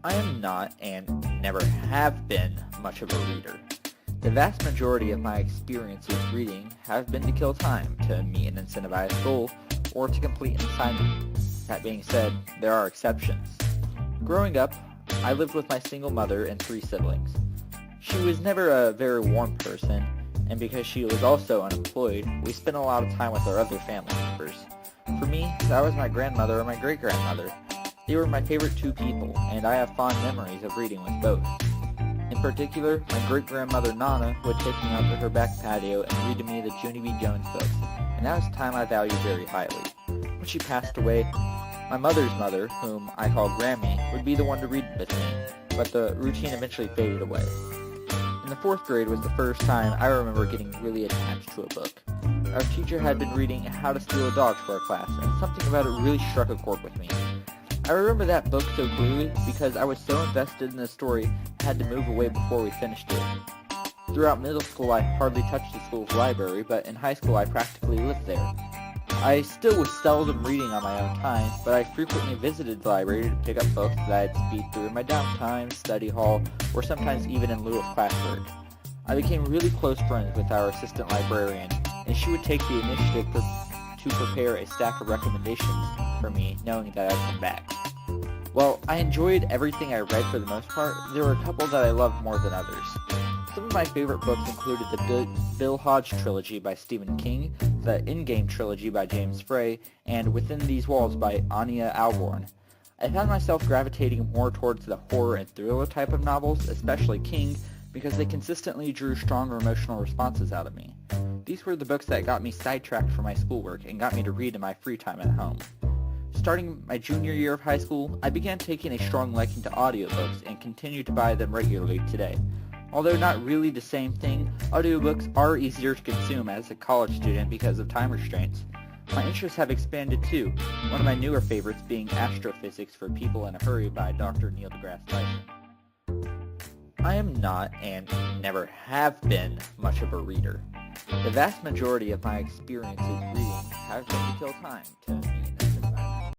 I am not and never have been much of a reader. The vast majority of my experiences reading have been to kill time, to meet an incentivized goal, or to complete an assignment. That being said, there are exceptions. Growing up, I lived with my single mother and 3 siblings. She was never a very warm person, and because she was also unemployed, we spent a lot of time with our other family members. For me, that was my grandmother or my great-grandmother. They were my favorite 2 people, and I have fond memories of reading with both. In particular, my great-grandmother Nana would take me out to her back patio and read to me the Junie B. Jones books, and that was a time I valued very highly. When she passed away, my mother's mother, whom I call Grammy, would be the one to read with me, but the routine eventually faded away. In the 4th grade was the first time I remember getting really attached to a book. Our teacher had been reading How to Steal a Dog to our class, and something about it really struck a chord with me. I remember that book so clearly because I was so invested in the story I had to move away before we finished it. Throughout middle school I hardly touched the school's library, but in high school I practically lived there. I still was seldom reading on my own time, but I frequently visited the library to pick up books that I'd speed through in my downtime, study hall, or sometimes even in lieu of classwork. I became really close friends with our assistant librarian, and she would take the initiative to prepare a stack of recommendations for me, knowing that I'd come back. While I enjoyed everything I read for the most part, there were a couple that I loved more than others. Some of my favorite books included the Bill Hodge trilogy by Stephen King, the In-Game trilogy by James Frey, and Within These Walls by Anya Alborn. I found myself gravitating more towards the horror and thriller type of novels, especially King, because they consistently drew stronger emotional responses out of me. These were the books that got me sidetracked from my schoolwork and got me to read in my free time at home. Starting my junior year of high school, I began taking a strong liking to audiobooks and continue to buy them regularly today. Although not really the same thing, audiobooks are easier to consume as a college student because of time restraints. My interests have expanded too, one of my newer favorites being Astrophysics for People in a Hurry by Dr. Neil deGrasse Tyson. I am not, and never have been, much of a reader. The vast majority of my experiences reading have been to kill time, to meet